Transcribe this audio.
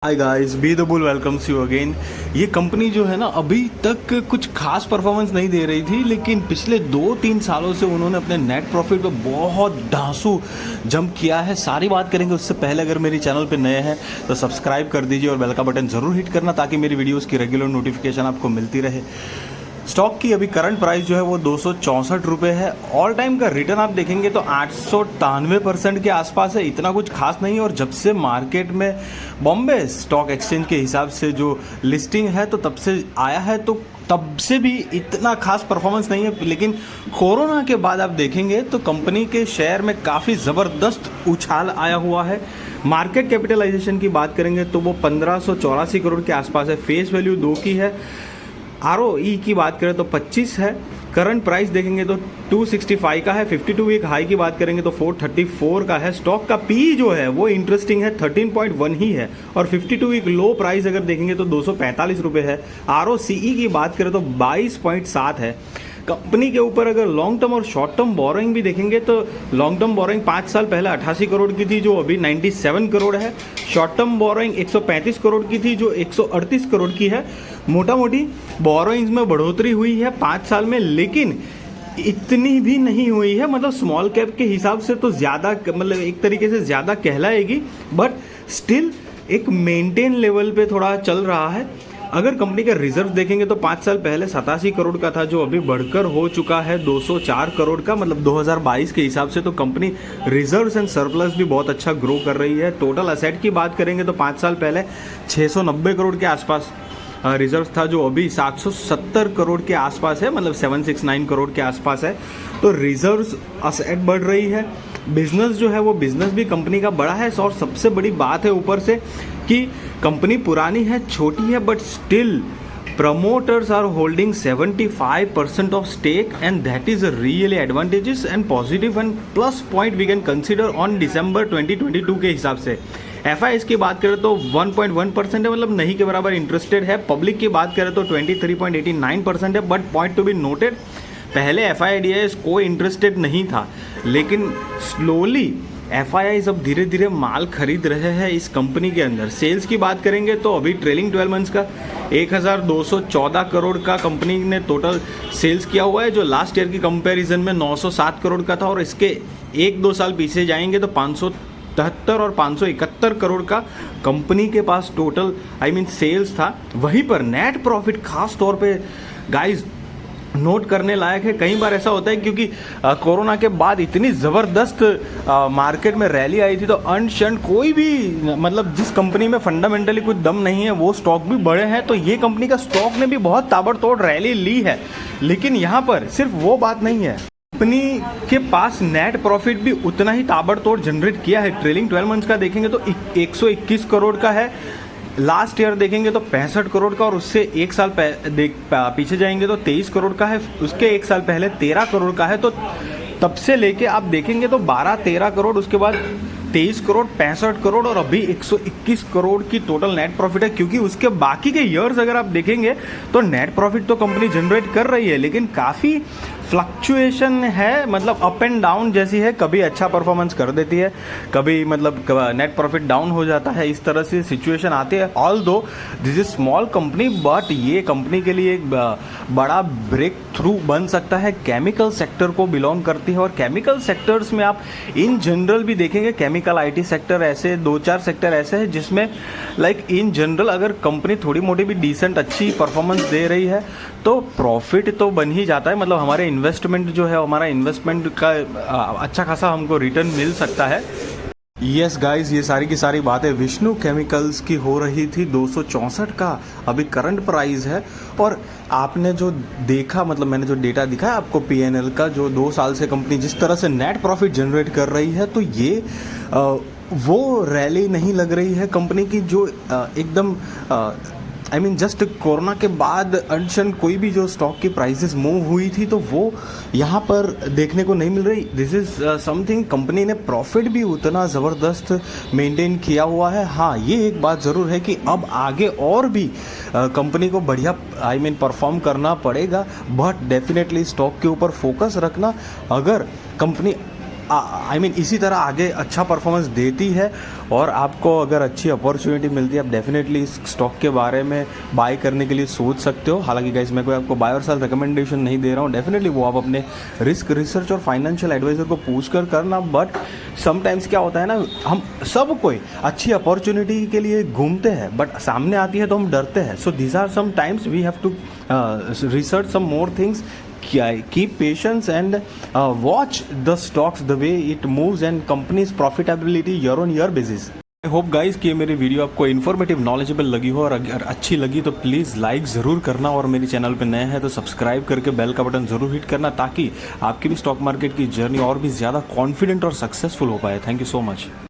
Hi guys, be the bull welcomes you again. ये company जो है ना, अभी तक कुछ खास परफॉर्मेंस नहीं दे रही थी, लेकिन पिछले 2-3 सालों से उन्होंने अपने नेट प्रॉफिट पे बहुत धांसू जंप किया है। सारी बात करेंगे। उससे पहले अगर मेरी चैनल पे नए हैं तो सब्सक्राइब कर दीजिए और बेल का बटन ज़रूर हिट करना, ताकि मेरी वीडियोज़ की रेगुलर नोटिफिकेशन आपको मिलती रहे। स्टॉक की अभी करंट प्राइस जो है वो 264 रुपये है। ऑल टाइम का रिटर्न आप देखेंगे तो 893% के आसपास है। इतना कुछ खास नहीं है। और जब से मार्केट में बॉम्बे स्टॉक एक्सचेंज के हिसाब से जो लिस्टिंग है तो तब से आया है, तो तब से भी इतना खास परफॉर्मेंस नहीं है। लेकिन कोरोना के बाद आप देखेंगे तो कंपनी के शेयर में काफ़ी ज़बरदस्त उछाल आया हुआ है। मार्केट कैपिटलाइजेशन की बात करेंगे तो वो 1584 करोड़ के आसपास है। फेस वैल्यू 2 की है। ROE की बात करें तो 25 है। करंट प्राइस देखेंगे तो 265 का है। 52 वीक हाई की बात करेंगे तो 434 का है। स्टॉक का पी जो है वो इंटरेस्टिंग है, 13.1 ही है। और 52 वीक लो प्राइस अगर देखेंगे तो 245 रुपये है। ROCE की बात करें तो 22.7 है। कंपनी के ऊपर अगर लॉन्ग टर्म और शॉर्ट टर्म बोरोइंग भी देखेंगे तो लॉन्ग टर्म बोरोइंग 5 साल पहले 88 करोड़ की थी, जो अभी 97 करोड़ है। शॉर्ट टर्म बोरोइंग 135 करोड़ की थी, जो 138 करोड़ की है। मोटा मोटी बोरोइंग्स में बढ़ोतरी हुई है 5 साल में, लेकिन इतनी भी नहीं हुई है। मतलब स्मॉल कैप के हिसाब से तो ज़्यादा, मतलब एक तरीके से ज़्यादा कहलाएगी, बट स्टिल एक मेंटेन लेवल पे थोड़ा चल रहा है। अगर कंपनी का रिजर्व देखेंगे तो 5 साल पहले 87 करोड़ का था, जो अभी बढ़कर हो चुका है 204 करोड़ का। मतलब 2022 के हिसाब से तो कंपनी रिजर्व्स एंड सरप्लस भी बहुत अच्छा ग्रो कर रही है। टोटल असेट की बात करेंगे तो 5 साल पहले 690 करोड़ के आसपास रिजर्व था, जो अभी 770 करोड़ के आसपास है। मतलब 769 करोड़ के आसपास है। तो रिजर्व्स असेट बढ़ रही है। बिजनेस जो है वो बिजनेस भी कंपनी का बड़ा है। और सबसे बड़ी बात है ऊपर से कि कंपनी पुरानी है, छोटी है, but still promoters are holding 75% of stake, and that is a really advantageous and positive and plus point we can consider on December 2022 के हिसाब से। FIS की बात करें तो 1.1% है, मतलब नहीं के बराबर इंटरेस्टेड है। पब्लिक की बात करें तो 23.89% है। But point to be noted, पहले FIDIS कोई इंटरेस्टेड नहीं था, लेकिन स्लोली FIIs अब धीरे धीरे माल खरीद रहे हैं इस कंपनी के अंदर। सेल्स की बात करेंगे तो अभी ट्रेलिंग 12 मंथ्स का 1214 करोड़ का कंपनी ने टोटल सेल्स किया हुआ है, जो लास्ट ईयर की कंपैरिजन में 907 करोड़ का था। और इसके 1-2 साल पीछे जाएंगे तो 573 और 571 करोड़ का कंपनी के पास टोटल सेल्स था। वहीं पर नेट प्रॉफिट खास तौर पे गाइज नोट करने लायक है। कई बार ऐसा होता है क्योंकि कोरोना के बाद इतनी ज़बरदस्त मार्केट में रैली आई थी, तो अनशन कोई भी, मतलब जिस कंपनी में फंडामेंटली कुछ दम नहीं है वो स्टॉक भी बढ़े हैं। तो ये कंपनी का स्टॉक ने भी बहुत ताबड़तोड़ रैली ली है। लेकिन यहाँ पर सिर्फ वो बात नहीं है, कंपनी के पास नेट प्रॉफिट भी उतना ही ताबड़तोड़ जनरेट किया है। ट्रेलिंग 12 मंथ्स का देखेंगे तो 121 करोड़ का है। लास्ट ईयर देखेंगे तो 65 करोड़ का, और उससे 1 साल पीछे जाएंगे तो 23 करोड़ का है। उसके 1 साल पहले 13 करोड़ का है। तो तब से लेके आप देखेंगे तो 12-13 करोड़, उसके बाद 23 करोड़, 65 करोड़, और अभी 121 करोड़ की टोटल नेट प्रॉफिट है। क्योंकि उसके बाकी के ईयर्स अगर आप देखेंगे तो नेट प्रॉफिट तो कंपनी जनरेट कर रही है, लेकिन काफ़ी फ्लक्चुएशन है, मतलब अप एंड डाउन जैसी है। कभी अच्छा परफॉर्मेंस कर देती है, कभी मतलब नेट प्रॉफिट डाउन हो जाता है। इस तरह से सिचुएशन आती है। ऑल दो this is small company, but ये कंपनी के लिए एक बड़ा ब्रेक थ्रू बन सकता है। केमिकल सेक्टर को बिलोंग करती है, और केमिकल सेक्टर्स में आप इन जनरल भी देखेंगे, केमिकल IT सेक्टर ऐसे 2-4 सेक्टर ऐसे हैं जिसमें लाइक इन जनरल अगर कंपनी थोड़ी मोटी भी डिसेंट अच्छी परफॉर्मेंस दे रही है तो प्रॉफिट तो बन ही जाता है। मतलब हमारे इन्वेस्टमेंट जो है, हमारा इन्वेस्टमेंट का अच्छा खासा हमको रिटर्न मिल सकता है। यस गाइज, ये सारी की सारी बातें विष्णु केमिकल्स की हो रही थी। 264 का अभी करंट प्राइस है। और आपने जो देखा, मतलब मैंने जो डेटा दिखाया आपको PNL का, जो 2 साल से कंपनी जिस तरह से नेट प्रॉफिट जनरेट कर रही है, तो ये वो रैली नहीं लग रही है कंपनी की जो एकदम जस्ट कोरोना के बाद अनशन कोई भी जो स्टॉक की प्राइसेस मूव हुई थी, तो वो यहाँ पर देखने को नहीं मिल रही। दिस इज़ समथिंग, कंपनी ने प्रॉफिट भी उतना ज़बरदस्त मेंटेन किया हुआ है। हाँ, ये एक बात ज़रूर है कि अब आगे और भी कंपनी को बढ़िया परफॉर्म करना पड़ेगा, बट डेफिनेटली स्टॉक के ऊपर फोकस रखना। अगर कंपनी आई मीन इसी तरह आगे अच्छा परफॉर्मेंस देती है और आपको अगर अच्छी अपॉर्चुनिटी मिलती है आप डेफिनेटली इस स्टॉक के बारे में बाय करने के लिए सोच सकते हो। हालांकि गाइस मैं कोई आपको बाय और सेल रिकमेंडेशन नहीं दे रहा हूँ, डेफिनेटली वो आप अपने रिस्क रिसर्च और फाइनेंशियल एडवाइजर को पूछ कर करना। बट समटाइम्स क्या होता है ना, हम सब कोई अच्छी अपॉर्चुनिटी के लिए घूमते हैं बट सामने आती है तो हम डरते हैं। So these are some times we have to research some more things, keep patience and watch the stocks the way it moves and company's profitability year on year basis. I hope guys कि ये मेरी video आपको informative knowledgeable लगी हो और अगर अच्छी लगी तो प्लीज़ लाइक ज़रूर करना और मेरे चैनल पे नए हैं तो सब्सक्राइब करके बेल का बटन ज़रूर हिट करना ताकि आपकी भी स्टॉक मार्केट की जर्नी और भी ज़्यादा कॉन्फिडेंट और सक्सेसफुल हो पाए। Thank you so much.